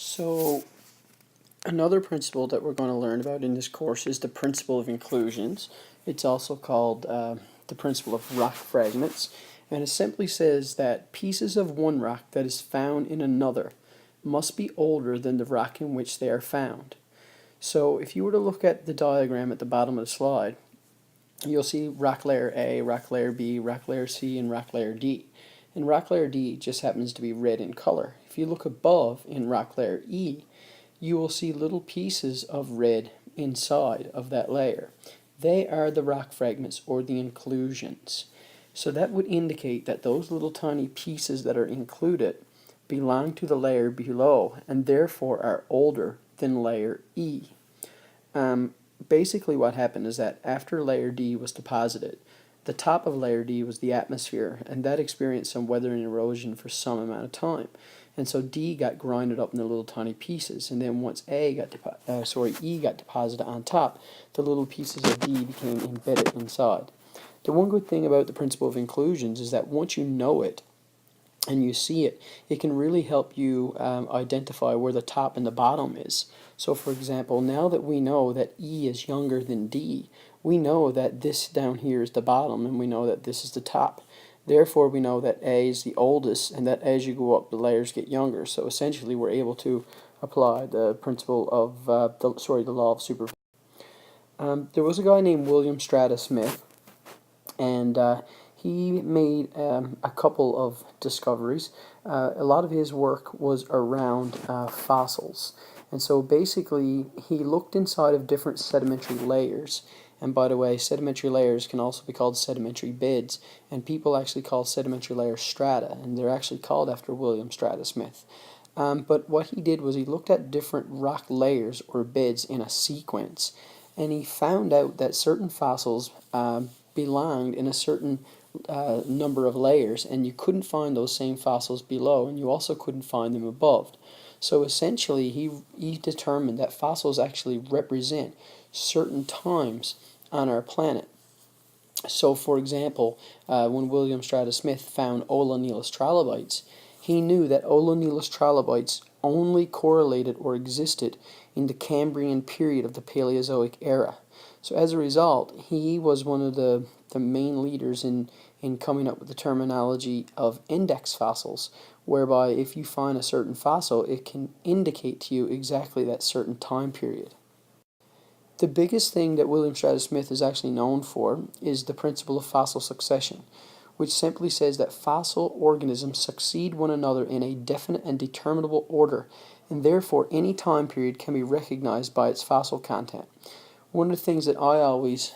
So another principle that we're going to learn about in this course is the principle of inclusions. It's also called the principle of rock fragments, and it simply says that pieces of one rock that is found in another must be older than the rock in which they are found. So if you were to look at the diagram at the bottom of the slide, you'll see rock layer A, rock layer B, rock layer C, and rock layer D. And rock layer D just happens to be red in color. If you look above in rock layer E, you will see little pieces of red inside of that layer. They are the rock fragments or the inclusions. So that would indicate that those little tiny pieces that are included belong to the layer below and therefore are older than layer E. Basically what happened is that after layer D was deposited, the top of layer D was the atmosphere, and that experienced some weather and erosion for some amount of time. And so D got grinded up into little tiny pieces, and then once E got deposited on top, the little pieces of D became embedded inside. The one good thing about the principle of inclusions is that once you know it, and you see it, it can really help you identify where the top and the bottom is. So for example, now that we know that E is younger than D, we know that this down here is the bottom and we know that this is the top. Therefore we know that A is the oldest and that as you go up the layers get younger. So essentially we're able to apply the principle of, the law of superposition. There was a guy named William Strata Smith, and he made a couple of discoveries. A lot of his work was around fossils. And so basically, he looked inside of different sedimentary layers. And by the way, sedimentary layers can also be called sedimentary beds. And people actually call sedimentary layers strata. And they're actually called after William Strata Smith. But what he did was he looked at different rock layers or beds in a sequence. And he found out that certain fossils belonged in a certain number of layers, and you couldn't find those same fossils below, and you also couldn't find them above. So essentially, he determined that fossils actually represent certain times on our planet. So, for example, when William Strata Smith found Ollonilus trilobites, he knew that Ollonilus trilobites only correlated or existed in the Cambrian period of the Paleozoic era. So as a result, he was one of the main leaders in coming up with the terminology of index fossils, whereby if you find a certain fossil, it can indicate to you exactly that certain time period. The biggest thing that William Strata Smith is actually known for is the principle of fossil succession, which simply says that fossil organisms succeed one another in a definite and determinable order, and therefore any time period can be recognized by its fossil content. One of the things that I always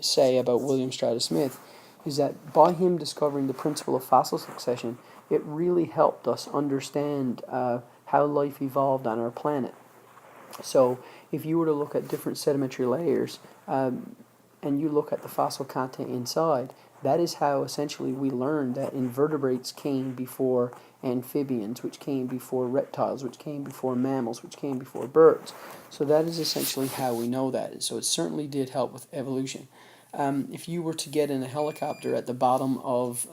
say about William Strata Smith is that by him discovering the principle of fossil succession, it really helped us understand how life evolved on our planet. So if you were to look at different sedimentary layers and you look at the fossil content inside, that is how essentially we learned that invertebrates came before amphibians, which came before reptiles, which came before mammals, which came before birds. So that is essentially how we know that. So it certainly did help with evolution. If you were to get in a helicopter at the bottom of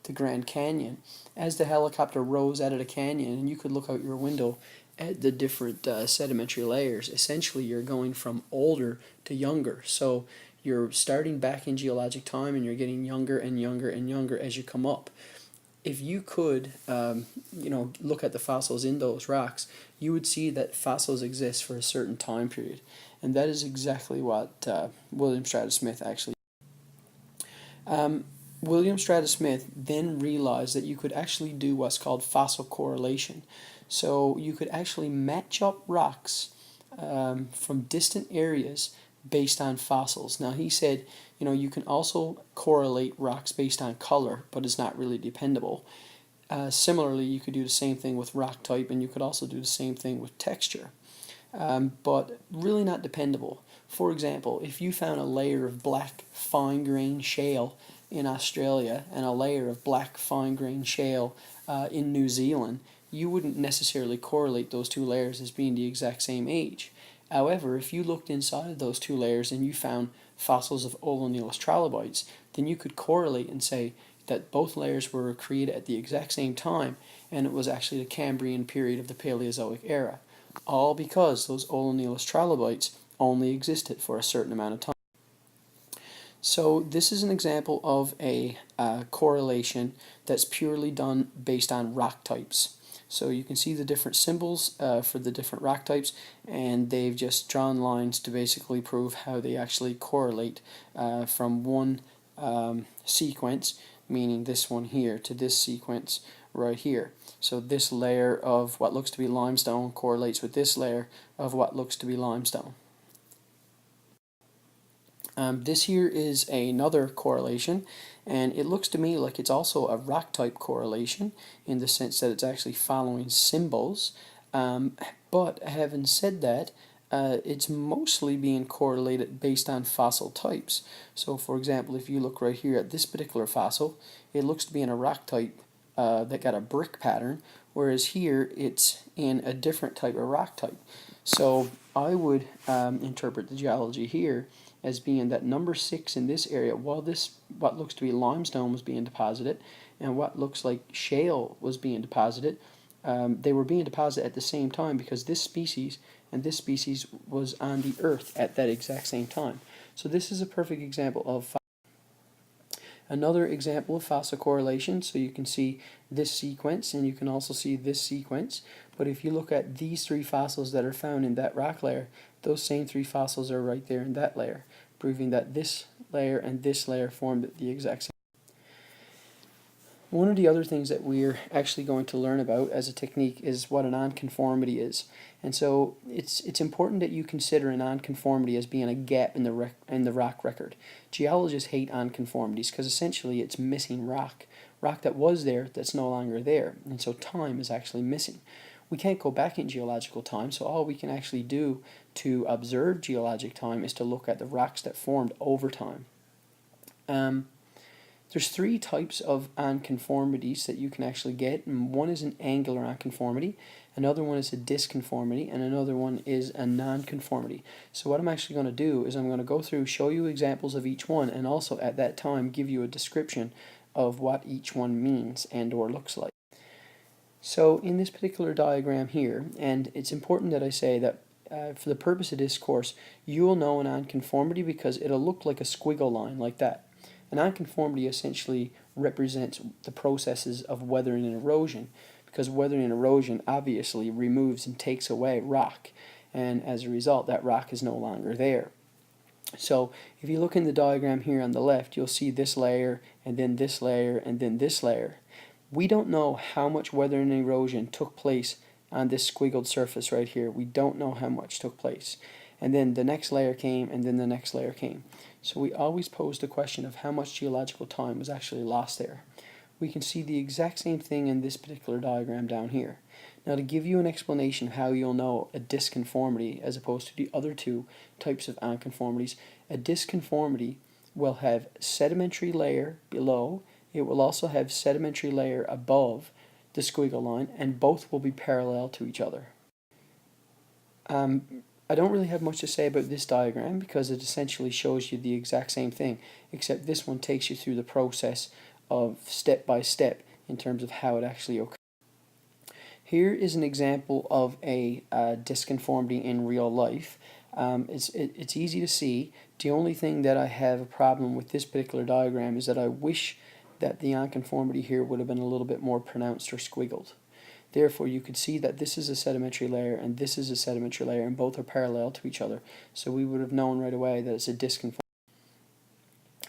the Grand Canyon, as the helicopter rose out of the canyon and you could look out your window at the different sedimentary layers, essentially you're going from older to younger. So you're starting back in geologic time and you're getting younger and younger and younger as you come up. If you could, look at the fossils in those rocks, you would see that fossils exist for a certain time period. And that is exactly what William Strata Smith actually William Strata Smith then realized that you could actually do what's called fossil correlation. So you could actually match up rocks from distant areas based on fossils. Now he said, you can also correlate rocks based on color, but it's not really dependable. Similarly, you could do the same thing with rock type, and you could also do the same thing with texture, but really not dependable. For example, if you found a layer of black fine-grained shale in Australia and a layer of black fine-grained shale in New Zealand, you wouldn't necessarily correlate those two layers as being the exact same age. However, if you looked inside of those two layers and you found fossils of Ollonilus trilobites, then you could correlate and say that both layers were created at the exact same time, and it was actually the Cambrian period of the Paleozoic era, all because those Oleonealus trilobites only existed for a certain amount of time. So this is an example of a correlation that's purely done based on rock types. So you can see the different symbols for the different rock types, and they've just drawn lines to basically prove how they actually correlate from one sequence, meaning this one here, to this sequence right here. So this layer of what looks to be limestone correlates with this layer of what looks to be limestone. This here is another correlation, and it looks to me like it's also a rock type correlation in the sense that it's actually following symbols. But having said that, it's mostly being correlated based on fossil types. So for example, if you look right here at this particular fossil, it looks to be in a rock type that got a brick pattern, whereas here it's in a different type of rock type. So I would interpret the geology here as being that number 6 in this area, while this what looks to be limestone was being deposited and what looks like shale was being deposited, they were being deposited at the same time because this species and this species was on the earth at that exact same time. So this is a perfect example of another example of fossil correlation. So you can see this sequence and you can also see this sequence. But if you look at these 3 fossils that are found in that rock layer, those same 3 fossils are right there in that layer, proving that this layer and this layer formed the exact same. One of the other things that we're actually going to learn about as a technique is what a nonconformity is. And so it's important that you consider a nonconformity as being a gap in the rock record. Geologists hate nonconformities because essentially it's missing rock that was there that's no longer there, and so time is actually missing. We can't go back in geological time, so all we can actually do to observe geologic time is to look at the rocks that formed over time. There's 3 types of nonconformities that you can actually get, and one is an angular nonconformity, another one is a disconformity, and another one is a nonconformity. So what I'm actually going to do is I'm going to go through, show you examples of each one, and also at that time give you a description of what each one means and or looks like. So in this particular diagram here, and it's important that I say that for the purpose of this course, you will know a nonconformity because it'll look like a squiggle line like that. A nonconformity essentially represents the processes of weathering and erosion, because weathering and erosion obviously removes and takes away rock, and as a result that rock is no longer there. So if you look in the diagram here on the left, you'll see this layer, and then this layer, and then this layer. We don't know how much weathering and erosion took place on this squiggled surface right here. We don't know how much took place. And then the next layer came, and then the next layer came. So we always pose the question of how much geological time was actually lost there. We can see the exact same thing in this particular diagram down here. Now to give you an explanation of how you'll know a disconformity as opposed to the other 2 types of nonconformities, a disconformity will have sedimentary layer below, it will also have sedimentary layer above the squiggle line, and both will be parallel to each other. I don't really have much to say about this diagram because it essentially shows you the exact same thing, except this one takes you through the process of step by step in terms of how it actually occurs. Here is an example of a disconformity in real life. It's easy to see. The only thing that I have a problem with this particular diagram is that I wish that the nonconformity here would have been a little bit more pronounced or squiggled. Therefore, you could see that this is a sedimentary layer and this is a sedimentary layer, and both are parallel to each other. So we would have known right away that it's a disconformity.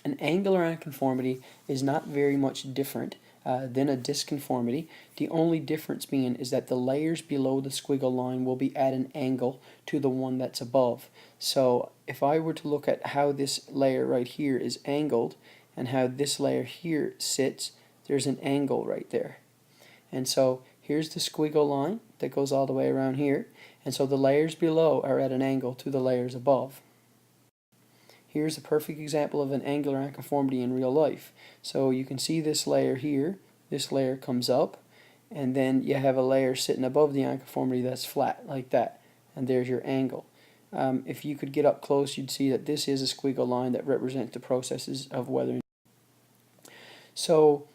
An angular nonconformity is not very much different than a disconformity. The only difference being is that the layers below the squiggle line will be at an angle to the one that's above. So if I were to look at how this layer right here is angled and how this layer here sits, there's an angle right there. And so here's the squiggle line that goes all the way around here, and so the layers below are at an angle to the layers above. Here's a perfect example of an angular nonconformity in real life. So you can see this layer here, this layer comes up, and then you have a layer sitting above the nonconformity that's flat, like that, and there's your angle. If you could get up close, you'd see that this is a squiggle line that represents the processes of weathering. So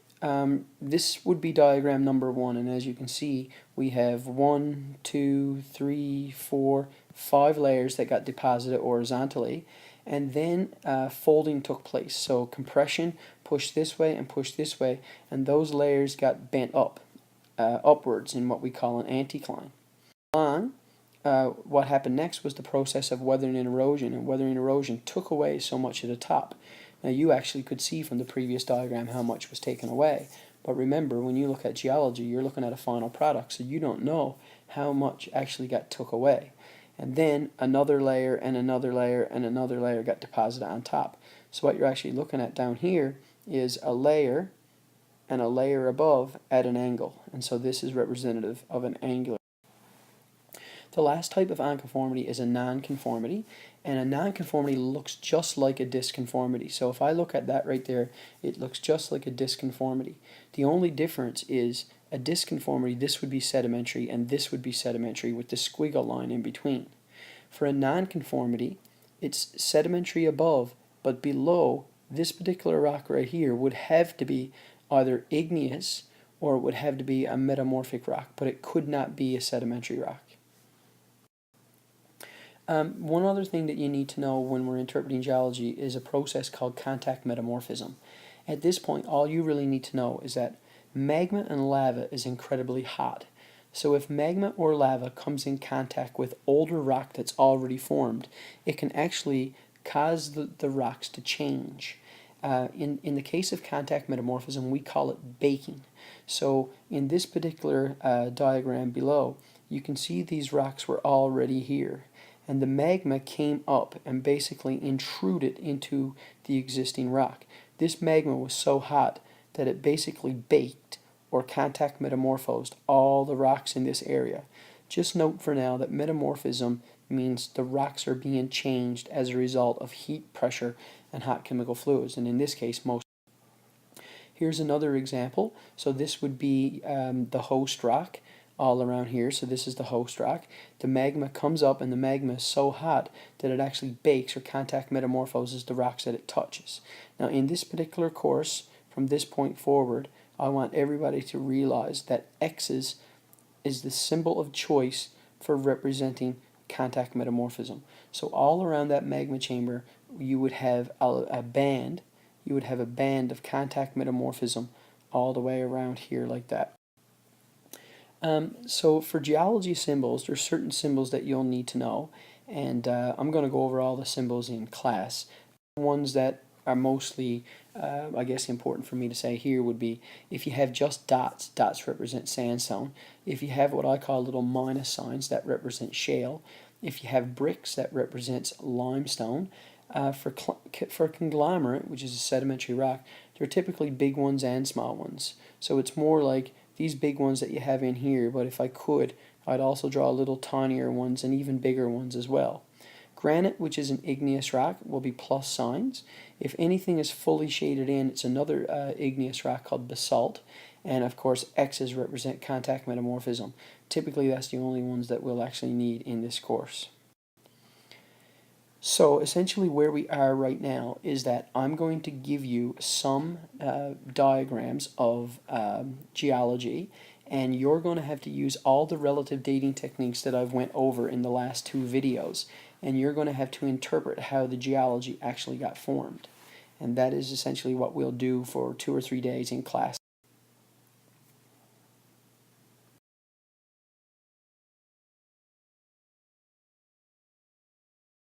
this would be diagram number 1, and as you can see, we have 1, 2, 3, 4, 5 layers that got deposited horizontally, and then folding took place. So compression pushed this way and pushed this way, and those layers got bent up, upwards in what we call an anticline. What happened next was the process of weathering and erosion, and weathering and erosion took away so much of the top. Now you actually could see from the previous diagram how much was taken away, but remember, when you look at geology, you're looking at a final product, so you don't know how much actually got took away. And then another layer and another layer and another layer got deposited on top. So what you're actually looking at down here is a layer and a layer above at an angle, and so this is representative of an angular. The last type of nonconformity is a nonconformity, and a nonconformity looks just like a disconformity. So if I look at that right there, it looks just like a disconformity. The only difference is a disconformity, this would be sedimentary, and this would be sedimentary with the squiggle line in between. For a nonconformity, it's sedimentary above, but below this particular rock right here would have to be either igneous or it would have to be a metamorphic rock, but it could not be a sedimentary rock. One other thing that you need to know when we're interpreting geology is a process called contact metamorphism. At this point, all you really need to know is that magma and lava is incredibly hot. So if magma or lava comes in contact with older rock that's already formed, it can actually cause the rocks to change. In the case of contact metamorphism, we call it baking. So in this particular diagram below, you can see these rocks were already here, and the magma came up and basically intruded into the existing rock. This magma was so hot that it basically baked or contact metamorphosed all the rocks in this area. Just note for now that metamorphism means the rocks are being changed as a result of heat, pressure, and hot chemical fluids, and in this case, most. Here's another example. So this would be the host rock all around here. So this is the host rock. The magma comes up, and the magma is so hot that it actually bakes or contact metamorphoses the rocks that it touches. Now in this particular course, from this point forward, I want everybody to realize that X's is the symbol of choice for representing contact metamorphism. So all around that magma chamber, you would have a band. You would have a band of contact metamorphism all the way around here like that. So for geology symbols, there's certain symbols that you'll need to know, and I'm going to go over all the symbols in class. The ones that are mostly, I guess, important for me to say here would be if you have just dots, dots represent sandstone. If you have what I call little minus signs, that represent shale. If you have bricks, that represents limestone. For conglomerate, which is a sedimentary rock, there are typically big ones and small ones. So it's more like these big ones that you have in here, but if I could, I'd also draw little tinier ones and even bigger ones as well. Granite, which is an igneous rock, will be plus signs. If anything is fully shaded in, it's another igneous rock called basalt. And of course, X's represent contact metamorphism. Typically, that's the only ones that we'll actually need in this course. So essentially where we are right now is that I'm going to give you some diagrams of geology, and you're going to have to use all the relative dating techniques that I've went over in the last 2 videos, and you're going to have to interpret how the geology actually got formed. And that is essentially what we'll do for 2 or 3 days in class.